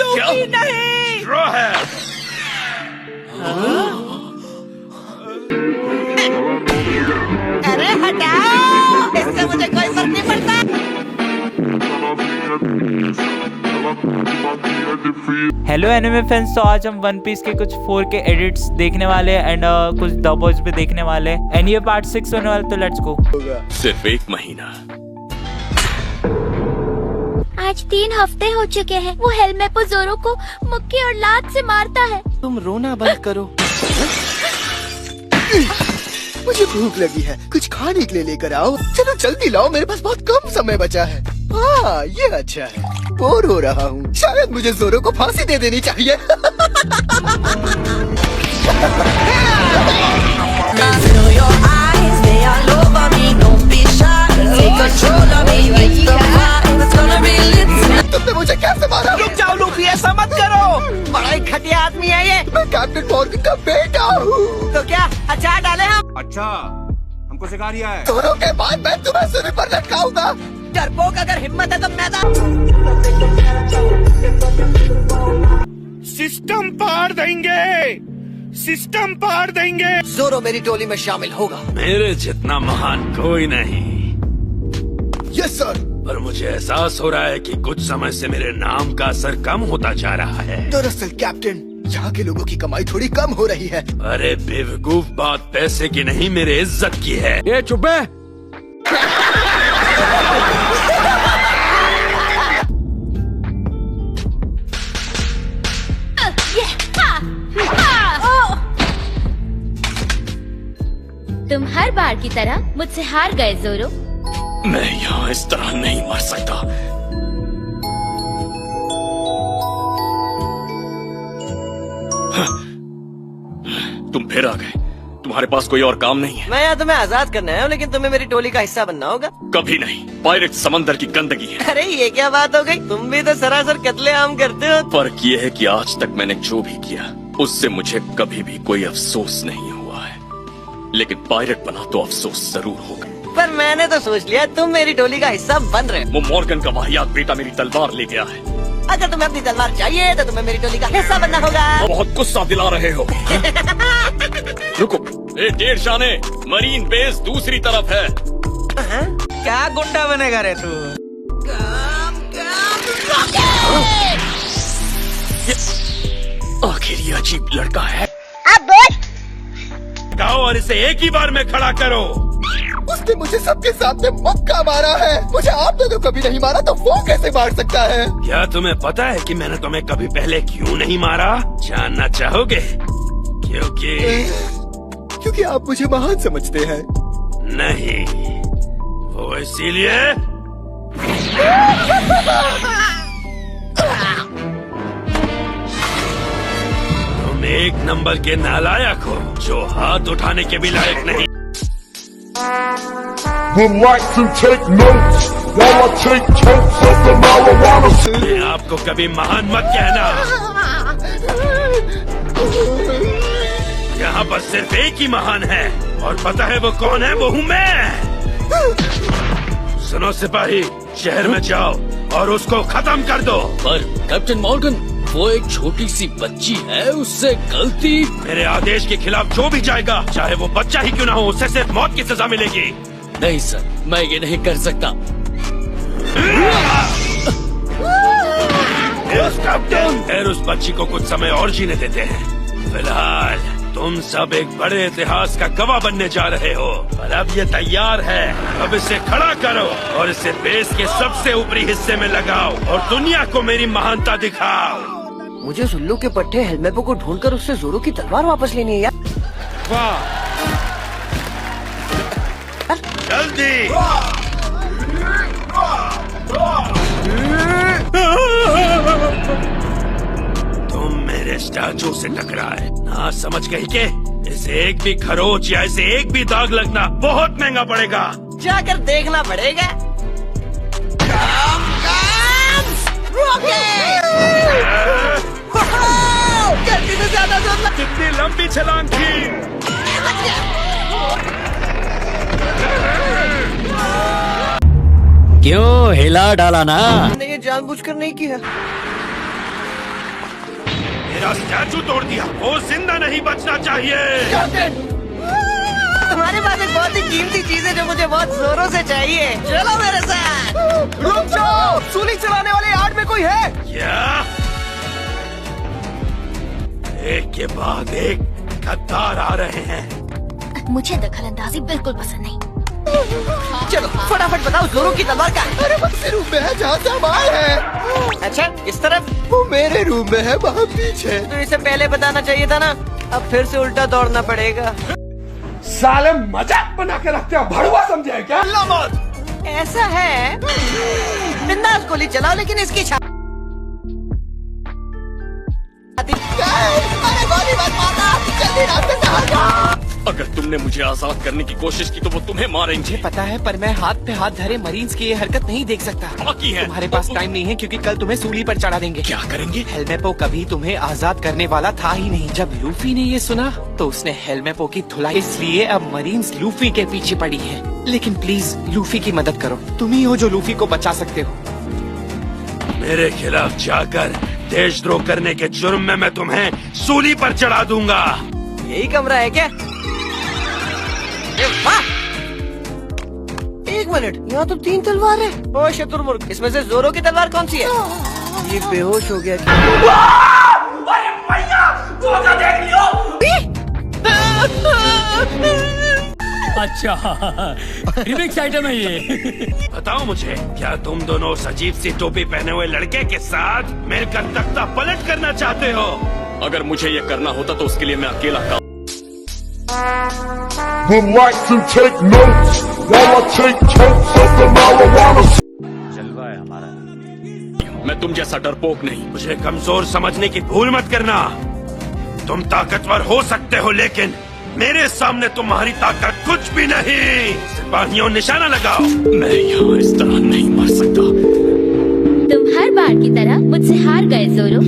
छूगी नहीं। स्ट्रॉ है। अरे हटाओ, इससे मुझे कोई फर्क नहीं पड़ता। हेलो एनिमे फैंस, तो आज हम वन पीस के कुछ 4K एडिट्स देखने वाले हैं एंड कुछ डबर्स भी देखने वाले हैं एंड ये पार्ट 6 होने वाला, तो लेट्स गो। सिर्फ 1 महीना। आज 3 हफ्ते हो चुके हैं। वो हेलमेपो जोरो को मुक्की और लात से मारता है। तुम रोना बंद करो। मुझे भूख लगी है, कुछ खाने के लिए लेकर आओ। चलो जल्दी लाओ, मेरे पास बहुत कम समय बचा है। हाँ, ये अच्छा है। बोर हो रहा हूँ, शायद मुझे जोरो को फांसी दे देनी चाहिए। तुमने मुझे कैसे मारा? रुक जाओ लूफी, ऐसा मत करो। बड़ा ही घटिया आदमी है ये। मैं कैप्टन मॉर्गन का बेटा हूँ। तो क्या अचार डाले हम? अच्छा, हमको सिखा रिया है। जोरो के बाद मैं तुम्हें सिर पर लटकाऊंगा। डरपोक, अगर हिम्मत है तो मैदान। सिस्टम पार देंगे, सिस्टम पार देंगे। जोरो मेरी टोली में शामिल होगा। मेरे जितना महान कोई नहीं, यस सर। पर मुझे एहसास हो रहा है कि कुछ समय से मेरे नाम का असर कम होता जा रहा है। दरअसल कैप्टन, यहाँ के लोगों की कमाई थोड़ी कम हो रही है। अरे बेवकूफ, बात पैसे की नहीं, मेरे इज्जत की है। ये चुप है। तुम हर बार की तरह मुझसे हार गए जोरो। मैं यहाँ इस तरह नहीं मर सकता। तुम फिर आ गए। तुम्हारे पास कोई और काम नहीं है? मैं यहाँ तुम्हें आजाद करना है, लेकिन तुम्हें मेरी टोली का हिस्सा बनना होगा। कभी नहीं। पायरेट समंदर की गंदगी है। अरे ये क्या बात हो गई? तुम भी तो सरासर कत्लेआम करते हो। फर्क ये है कि आज तक मैंने जो भी किया उससे मुझे कभी भी कोई अफसोस नहीं हुआ है, लेकिन पायरेट बना तो अफसोस जरूर होगा। पर मैंने तो सोच लिया तुम मेरी टोली का हिस्सा बन रहे हो। वो मॉर्गन का वाहियात बेटा मेरी तलवार ले गया है। अगर तुम्हें अपनी तलवार चाहिए तो तुम्हें मेरी टोली का हिस्सा बनना होगा। बहुत गुस्सा दिला रहे हो। रुको, ए डेढ़ शाने, मरीन बेस दूसरी तरफ है। क्या गुंडा बनेगा रे तू? आखिर ये अजीब लड़का है। अब बोल। गाओ और इसे एक ही बार में खड़ा करो। उसने मुझे सबके सामने मक्का मारा है। मुझे आपने तो कभी नहीं मारा, तो वो कैसे मार सकता है? क्या तुम्हें पता है कि मैंने तुम्हें कभी पहले क्यों नहीं मारा? जानना चाहोगे? क्योंकि आप मुझे महान समझते हैं। नहीं, वो इसीलिए तुम 1 नंबर के नालायक हो, जो हाथ उठाने के भी लायक नहीं। Would like to take notes while I take totes of the marijuana. मैं आपको कभी महान मत कहना। यहाँ पर सिर्फ एक ही महान है, और पता है वो कौन है? वो हूँ मैं। सुनो सिपाही, शहर में जाओ और उसको खत्म कर दो। पर कैप्टन मॉर्गन, वो एक छोटी सी बच्ची है, उससे गलती। मेरे आदेश के खिलाफ जो भी जाएगा, चाहे वो बच्चा ही क्यों ना हो, उसे सिर्फ मौत की सजा मिलेगी। नहीं सर, मैं ये नहीं कर सकता। फिर उस बच्ची को कुछ समय और जीने देते हैं। फिलहाल तुम सब एक बड़े इतिहास का गवाह बनने जा रहे हो, और अब ये तैयार है। अब इसे खड़ा करो और इसे बेस के सबसे ऊपरी हिस्से में लगाओ और दुनिया को मेरी महानता दिखाओ। मुझे सुल्लू के पट्टे हेलमेपो को ढूंढकर उससे जोरो की तलवार वापस लेनी है यार। वाह, जल्दी। तुम मेरे स्टैचू से टकराए ना, समझ गई के? इसे एक भी खरोच या इसे एक भी दाग लगना बहुत महंगा पड़ेगा। जाकर देखना पड़ेगा। गलती से ज्यादा जोर लगा। कितनी लंबी छलांग थी। क्यों हिला डाला ना? मैंने ये जानबूझकर नहीं किया। मेरा स्टैचू तोड़ दिया। वो जिंदा नहीं बचना चाहिए। तुम्हारे पास एक बहुत ही कीमती चीज है जो मुझे बहुत जोरों से चाहिए। चलो मेरे साथ। रुक जाओ, सूली चलाने वाले यार्ड में कोई है? क्या? एक के बाद एक गद्दार आ रहे हैं। मुझे दखलंदाजी बिल्कुल पसंद नहीं। चलो फटाफट बताओ, जोरो की तलवार का है? अरे बस रूम में है जहाँ से हम आए हैं। अच्छा, इस तरफ? वो मेरे रूम में है, वहाँ पीछे। तो इसे पहले बताना चाहिए था ना। अब फिर से उल्टा दौड़ना पड़ेगा। साले मजाक बना के रखते हो, भड़वा समझे है क्या? ऐसा है, बिंदास गोली चलाओ, लेकिन इसकी छाती। अरे गोली मत मारना, जल्दी रास्ते से हट जाओ। अगर तुमने मुझे आजाद करने की कोशिश की तो वो तुम्हें मारेंगे। पता है, पर मैं हाथ पे हाथ धरे मरीन्स की ये हरकत नहीं देख सकता। बाकी है तुम्हारे पास टाइम नहीं है क्योंकि कल तुम्हें सूली पर चढ़ा देंगे। क्या करेंगे? हेलमेपो कभी तुम्हें आजाद करने वाला था ही नहीं। जब लूफी ने ये सुना तो उसने हेलमेपो की धुलाई, इसलिए अब मरीन्स लूफी के पीछे पड़ी है। लेकिन प्लीज लूफी की मदद करो, तुम ही हो जो लूफी को बचा सकते हो। मेरे खिलाफ जाकर देशद्रोह करने के जुर्म में मैं तुम्हें सूली पर चढ़ा दूंगा। यही कमरा है क्या? वाह! एक मिनट, यहाँ तो 3 तलवार है। ओ शतुरमुर्ग, इसमें से जोरो की तलवार कौन सी है? ये बेहोश हो गया। अरे भैया, तू तो देख लियो। अच्छा, रिमिक्स आइटम है ये। बताओ मुझे, क्या तुम दोनों उस अजीब सी टोपी पहने हुए लड़के के साथ मिलकर तख्ता पलट करना चाहते हो? अगर मुझे ये करना होता तो उसके लिए मैं अकेला काम। Relax and take notes while I take totes of the marijuana. मैं तुम जैसा डरपोक नहीं। मुझे कमजोर समझने की भूल मत करना। तुम ताकतवर हो सकते हो, लेकिन मेरे सामने तुम्हारी ताकत कुछ भी नहीं। सिपाहियों, निशाना लगाओ। मैं यहाँ इस तरह नहीं मर सकता। तुम हर बार की तरह मुझसे हार गए जोरो।